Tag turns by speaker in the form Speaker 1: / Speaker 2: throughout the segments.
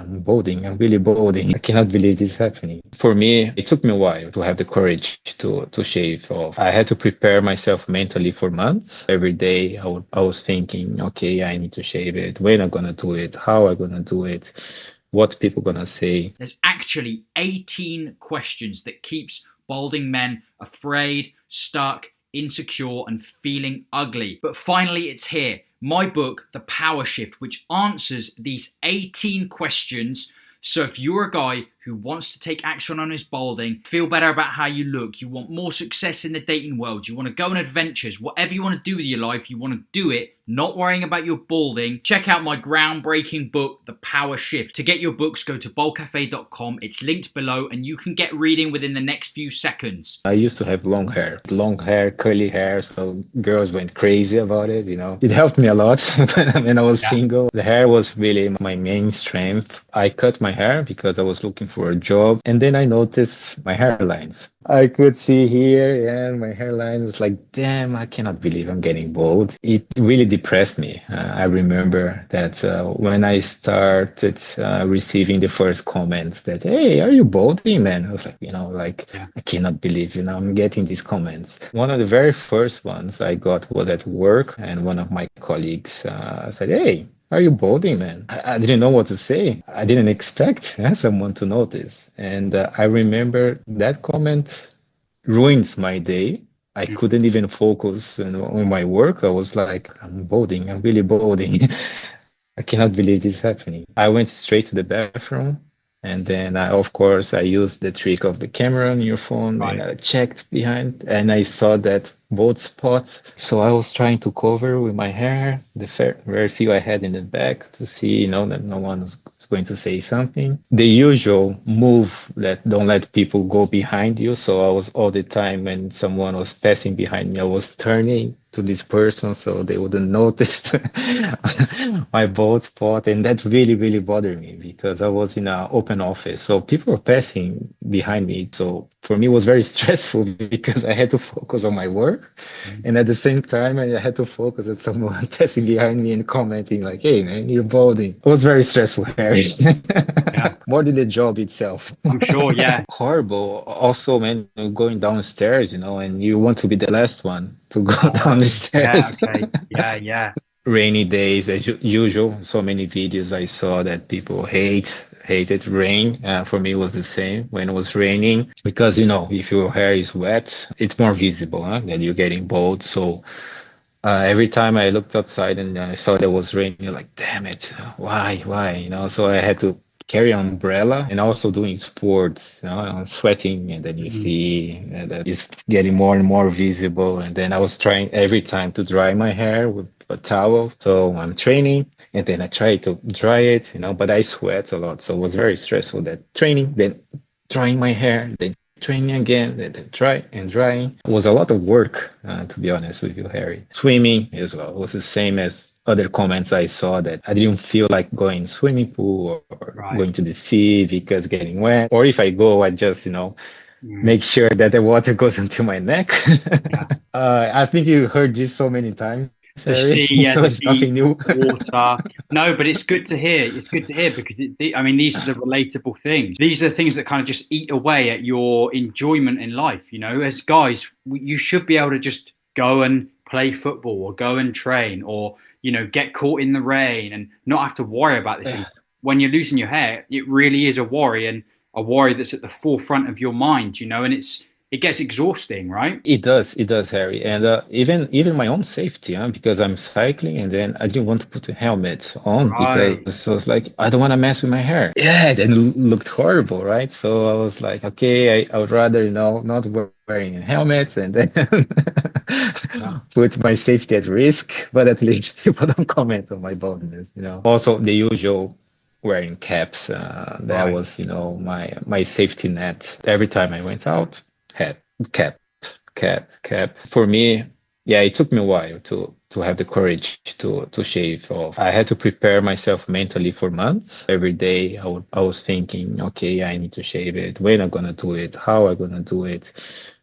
Speaker 1: I'm balding. I'm really balding. I cannot believe this is happening. For me, it took me a while to have the courage to shave off. I had to prepare myself mentally for months. Every day I was thinking, okay, I need to shave it. When I'm gonna do it? How I'm gonna do it? What people gonna say?
Speaker 2: There's actually 18 questions that keeps balding men afraid, stuck, insecure, and feeling ugly. But finally, it's here. My book, The Power Shift, which answers these 18 questions. So if you're a guy who wants to take action on his balding, feel better about how you look, you want more success in the dating world, you want to go on adventures, whatever you want to do with your life, you want to do it, not worrying about your balding, check out my groundbreaking book, The Power Shift. To get your books, go to baldcafe.com. It's linked below and you can get reading within the next few seconds.
Speaker 1: I used to have long hair, curly hair, so girls went crazy about it, you know. It helped me a lot when I was single. The hair was really my main strength. I cut my hair because I was looking for a job, and then I noticed my hairlines. I could see here, and my hairline was like, damn, I cannot believe I'm getting bald. It really depressed me. I remember that when I started receiving the first comments that, hey, are you balding, man? I was like, I cannot believe, I'm getting these comments. One of the very first ones I got was at work, and one of my colleagues said, hey, are you balding, man? I didn't know what to say. I didn't expect someone to notice. And I remember that comment ruins my day. I couldn't even focus on my work. I was like, I'm balding. I'm really balding. I cannot believe this is happening. I went straight to the bathroom. And then, of course, I used the trick of the camera on your phone and I checked behind and I saw that bald spot. So I was trying to cover with my hair the very few I had in the back to see, that no one was going to say something. The usual move that don't let people go behind you. So I was all the time when someone was passing behind me, I was turning to this person so they wouldn't notice my bald spot. And that really, really bothered me because I was in an open office. So people were passing behind me. So for me, it was very stressful because I had to focus on my work. And at the same time, I had to focus on someone passing behind me and commenting like, hey, man, you're balding. It was very stressful, Harry. More than the job itself.
Speaker 2: I'm sure, yeah.
Speaker 1: Horrible. Also, man, going downstairs, and you want to be the last one to go down the stairs.
Speaker 2: Yeah.
Speaker 1: Rainy days, as usual. So many videos I saw that people hated rain. For me, it was the same when it was raining because, if your hair is wet, it's more visible that you're getting bald. So every time I looked outside and I saw there was rain, you're like, damn it, why? So I had to carry an umbrella and also doing sports, I'm sweating and then you see that it's getting more and more visible. And then I was trying every time to dry my hair with a towel. So I'm training and then I try to dry it, but I sweat a lot. So it was very stressful, that training, then drying my hair, then training again, then dry and drying. It was a lot of work, to be honest with you, Harry. Swimming as well. It was the same as other comments I saw that I didn't feel like going swimming pool or going to the sea because getting wet. Or if I go, I just, make sure that the water goes into my neck. I think you heard this so many times.
Speaker 2: The sea,
Speaker 1: so it's nothing new.
Speaker 2: Water. No, but it's good to hear. It's good to hear because these are the relatable things. These are the things that kind of just eat away at your enjoyment in life. As guys, you should be able to just go and play football or go and train or, get caught in the rain and not have to worry about this. When you're losing your hair, it really is a worry, and a worry that's at the forefront of your mind, and it gets exhausting, right?
Speaker 1: It does, Harry. And even my own safety, because I'm cycling and then I didn't want to put a helmet on because I was like, I don't want to mess with my hair. Yeah, then it looked horrible, right? So I was like, okay, I would rather, not wearing a helmet and then put my safety at risk, but at least people don't comment on my baldness, Also, the usual wearing caps, that was, my safety net. Every time I went out, had cap. For me, it took me a while to have the courage to shave off. I had to prepare myself mentally for months. Every day I was thinking, okay, I need to shave it. When I'm gonna do it? How I'm gonna do it?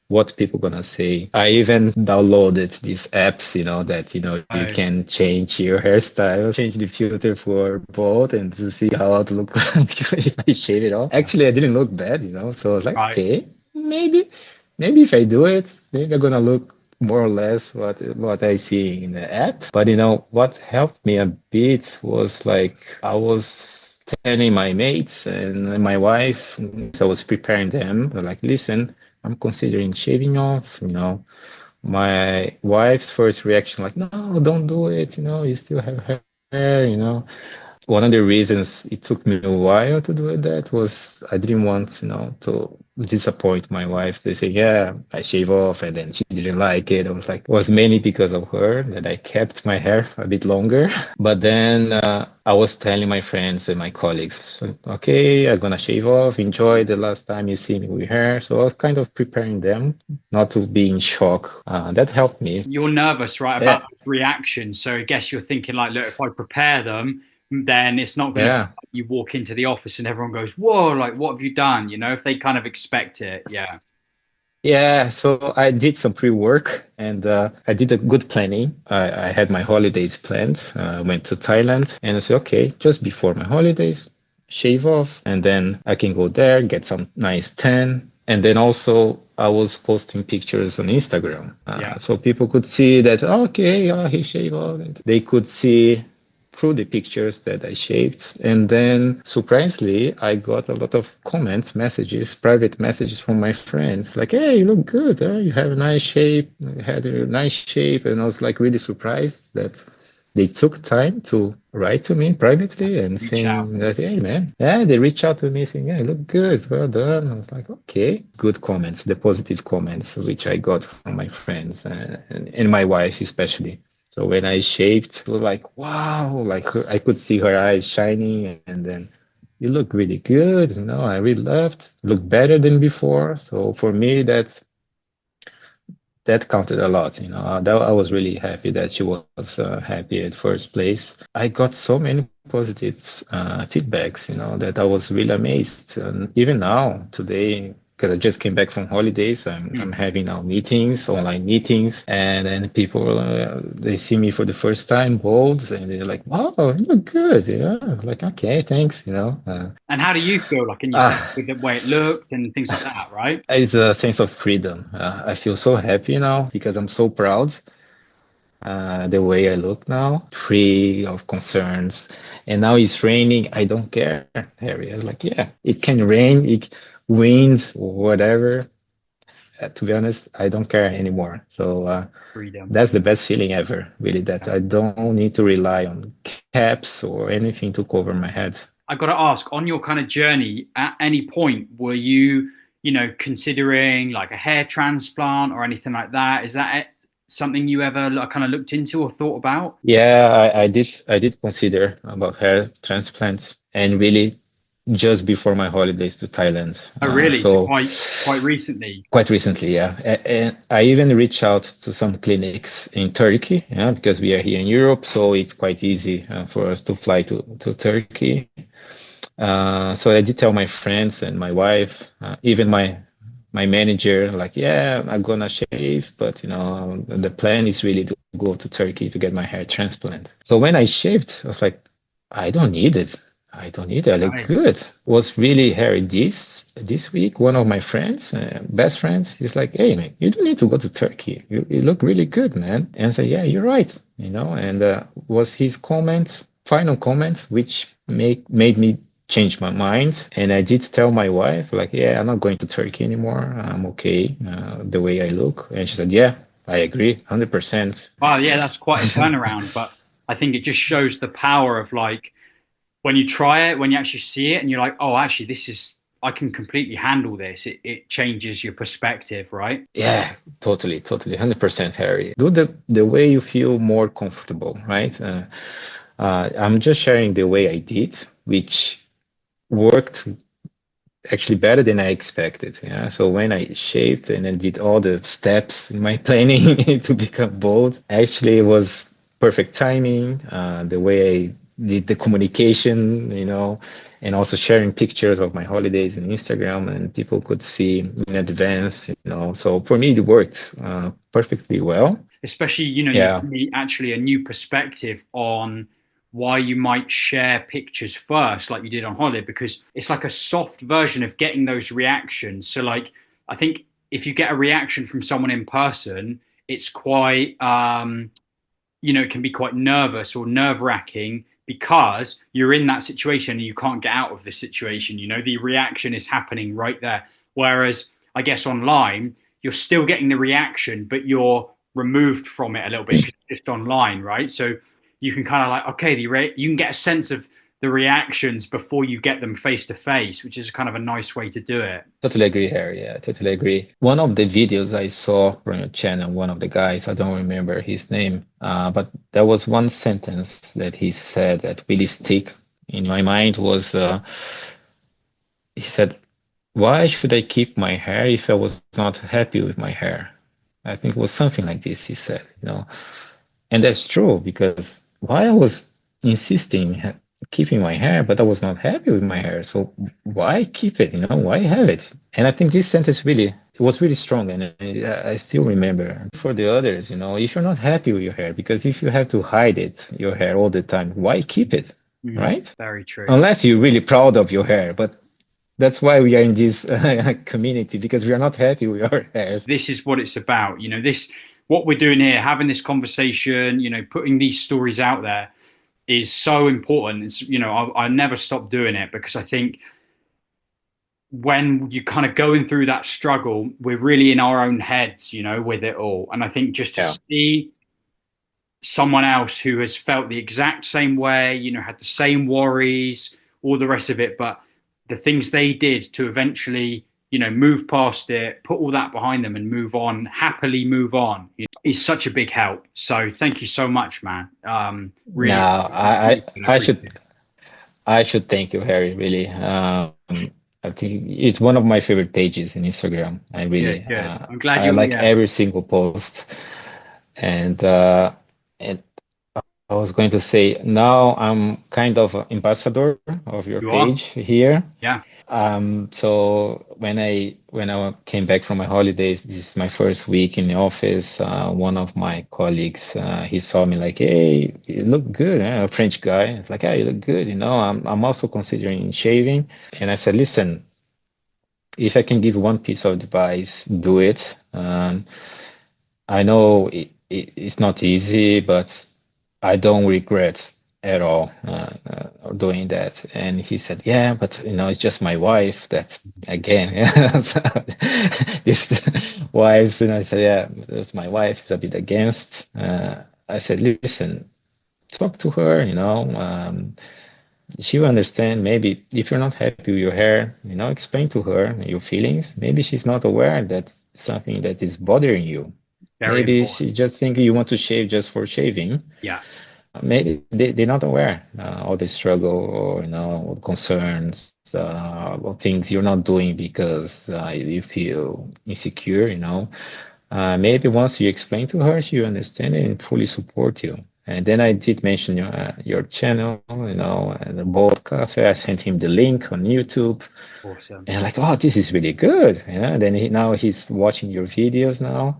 Speaker 1: what people gonna say. I even downloaded these apps, that you
Speaker 2: Oh,
Speaker 1: can change your hairstyle, change the filter for both, and to see how it look like if I shave it off.
Speaker 2: yeah.
Speaker 1: Actually, I didn't look bad, so I was like,
Speaker 2: Right.
Speaker 1: okay, maybe if I do it, maybe I'm gonna look more or less what I see in the app. But what helped me a bit was like I was telling my mates and my wife, so I was preparing them, like, listen, I'm considering shaving off. My wife's first reaction, like, no, don't do it. You still have hair. One of the reasons it took me a while to do that was I didn't want, to disappoint my wife. They say, yeah, I shave off, and then she didn't like it. I was like, it was mainly because of her that I kept my hair a bit longer. But then I was telling my friends and my colleagues, okay, I'm gonna shave off. Enjoy the last time you see me with hair. So I was kind of preparing them not to be in shock. That helped me.
Speaker 2: You're nervous, right, about
Speaker 1: Yeah,
Speaker 2: those reactions. So I guess you're thinking like, look, if I prepare them, then it's not going to be
Speaker 1: yeah.
Speaker 2: like you walk into the office and everyone goes, whoa, like, what have you done? If they kind of expect it. Yeah.
Speaker 1: Yeah, so I did some pre-work and I did a good planning. I had my holidays planned. I went to Thailand and I said, okay, just before my holidays, shave off, and then I can go there, get some nice tan. And then also I was posting pictures on Instagram,
Speaker 2: Yeah.
Speaker 1: so people could see that, okay, he shaved off. And they could see through the pictures that I shaved. And then surprisingly, I got a lot of comments, messages, private messages from my friends, like, hey, you look good, huh? You have a nice shape, you had a nice shape. And I was like really surprised that they took time to write to me privately and
Speaker 2: Reach out.
Speaker 1: saying that, hey, man, yeah, they reach out to me saying, yeah, you look good, well done. I was like, okay, good comments, the positive comments, which I got from my friends and my wife especially. So when I shaved, it was like, wow, like I could see her eyes shining, and then you look really good. I really loved, look better than before. So for me, that counted a lot. That I was really happy that she was happy at first place. I got so many positive feedbacks, that I was really amazed. And even now, today, because I just came back from holidays, I'm
Speaker 2: Hmm.
Speaker 1: having now meetings, online meetings, and then people they see me for the first time, bold, and they're like, "Wow, you look good," Like, okay, thanks,
Speaker 2: And how do you feel like in yourself
Speaker 1: ah,
Speaker 2: with the way it looked and things like that, right?
Speaker 1: it's a sense of freedom. I feel so happy now because I'm so proud the way I look now, free of concerns. And now it's raining. I don't care, Harry. I was like, yeah, it can rain, it winds, whatever. To be honest, I don't care anymore. So
Speaker 2: Freedom.
Speaker 1: that's the best feeling ever, really, that I don't need to rely on caps or anything to cover my head.
Speaker 2: I got to ask, on your kind of journey, at any point, were you, considering like a hair transplant or anything like that? Is that something you ever kind of looked into or thought about?
Speaker 1: Yeah, I did consider about hair transplants and really just before my holidays to Thailand.
Speaker 2: Oh, really? So
Speaker 1: So
Speaker 2: quite recently.
Speaker 1: quite recently, yeah. And I even reached out to some clinics in Turkey, yeah, because we are here in Europe, so it's quite easy for us to fly to Turkey. So I did tell my friends and my wife, even my manager, like, yeah, I'm gonna shave, but the plan is really to go to Turkey to get my hair transplant. So when I shaved, I was like, I don't need it. I don't need it. I look
Speaker 2: Right.
Speaker 1: good. Was really hairy this week. One of my friends, best friends, he's like, hey man, you don't need to go to Turkey. You look really good, man. And I said, yeah, you're right. And was his comment, final comment, which made me changed my mind. And I did tell my wife, like, yeah, I'm not going to Turkey anymore. I'm okay the way I look. And she said, yeah, I agree, 100%.
Speaker 2: Wow, yeah, that's quite a turnaround, but I think it just shows the power of like when you try it, when you actually see it, and you're like, oh, actually, I can completely handle this. It changes your perspective, right?
Speaker 1: Yeah, totally, totally, 100%, Harry. Do the way you feel more comfortable, right? I'm just sharing the way I did, which worked actually better than I expected. Yeah. So when I shaved and then did all the steps in my planning to become bold, actually it was perfect timing. The way I did the communication, and also sharing pictures of my holidays in Instagram, and people could see in advance, you know. So for me, it worked perfectly well.
Speaker 2: Especially, you
Speaker 1: Yeah,
Speaker 2: give me actually a new perspective on why you might share pictures first, like you did on holiday, because it's like a soft version of getting those reactions. So, like, I think if you get a reaction from someone in person, it's quite, it can be quite nervous or nerve wracking because you're in that situation and you can't get out of the situation. The reaction is happening right there. Whereas, I guess online, you're still getting the reaction, but you're removed from it a little bit because it's just online, right? So you can kind of like, okay, you can get a sense of the reactions before you get them face to face, which is kind of a nice way to do it.
Speaker 1: totally agree, Harry. Yeah, totally agree. One of the videos I saw from your channel, one of the guys, I don't remember his name, but there was one sentence that he said that really stick in my mind was he said, "Why should I keep my hair if I was not happy with my hair?" I think it was something like this, he said, you know. And that's true because why I was insisting keeping my hair, but I was not happy with my hair. So why keep it? You know, why have it? And I think this sentence really it was really strong, and I still remember. For the others, you know, if you're not happy with your hair, because if you have to hide it, your hair all the time, why keep it, right?
Speaker 2: Very true.
Speaker 1: Unless you're really proud of your hair, but that's why we are in this community because we are not happy with our hairs.
Speaker 2: This is what it's about. What we're doing here, having this conversation, putting these stories out there is so important. I never stop doing it because I think when you're kind of going through that struggle, we're really in our own heads, with it all. And I think just to
Speaker 1: Yeah.
Speaker 2: see someone else who has felt the exact same way, had the same worries, all the rest of it, but the things they did to eventually, move past it, put all that behind them and move on, happily move on, is such a big help. So thank you so much, man.
Speaker 1: No,
Speaker 2: Really
Speaker 1: I
Speaker 2: appreciate
Speaker 1: should
Speaker 2: it.
Speaker 1: I should thank you, Harry, really. I think it's one of my favorite pages in Instagram. I
Speaker 2: Good,
Speaker 1: really
Speaker 2: good. I'm glad
Speaker 1: I
Speaker 2: you're,
Speaker 1: like
Speaker 2: yeah.
Speaker 1: every single post. And and I was going to say now I'm kind of an ambassador of your
Speaker 2: You are?
Speaker 1: page here.
Speaker 2: Yeah.
Speaker 1: So when I came back from my holidays, this is my first week in the office. One of my colleagues, he saw me like, "Hey, you look good," a French guy. It's like, "Yeah, you look good." You know, I'm also considering shaving, and I said, "Listen, if I can give one piece of advice, do it." I know it's not easy, but I don't regret at all doing that. And he said, "Yeah, but you know, it's just my wife. That again, yeah." So, this wives, and I said, "Yeah, there's my wife. Is a bit against." I said, "Listen, talk to her. You know, she will understand. Maybe if you're not happy with your hair, you know, explain to her your feelings. Maybe she's not aware that something that is bothering you."
Speaker 2: Very
Speaker 1: Maybe
Speaker 2: important.
Speaker 1: she just think you want to shave just for shaving.
Speaker 2: Yeah.
Speaker 1: Maybe they're not aware of the struggle or you know concerns or things you're not doing because you feel insecure. You know, maybe once you explain to her, she will understand it and fully support you. And then I did mention your channel, you know, and the Baldcafe. I sent him the link on YouTube,
Speaker 2: Awesome.
Speaker 1: and like, oh, this is really good. Yeah. Then now he's watching your videos now.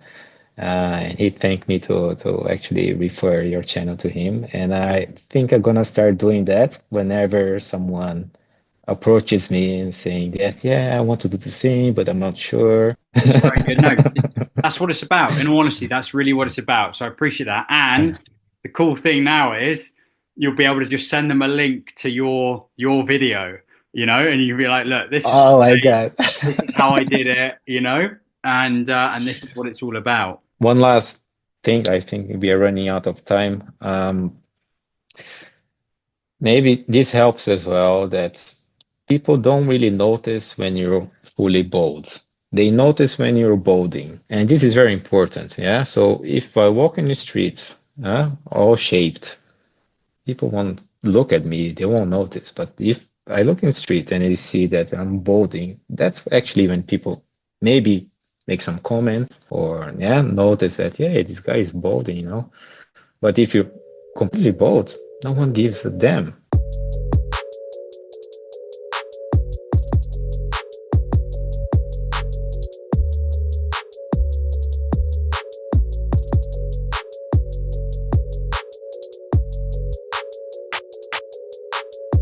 Speaker 1: And he thanked me to actually refer your channel to him. And I think I'm gonna start doing that whenever someone approaches me and saying that, yeah, I want to do the same, but I'm not sure.
Speaker 2: It's very good. No, that's what it's about. In all honesty, that's really what it's about. So I appreciate that. And the cool thing now is you'll be able to just send them a link to your video, and you can be like, look, this is
Speaker 1: Oh my God.
Speaker 2: this is how I did it, and this is what it's all about.
Speaker 1: One last thing, I think we are running out of time. Maybe this helps as well that people don't really notice when you're fully bald. They notice when you're balding, and this is very important. Yeah. So if I walk in the streets, all shaped, people won't look at me. They won't notice. But if I look in the street and they see that I'm balding, that's actually when people maybe make some comments or yeah, notice that yeah, this guy is balding, you know. But if you're completely bald, no one gives a damn.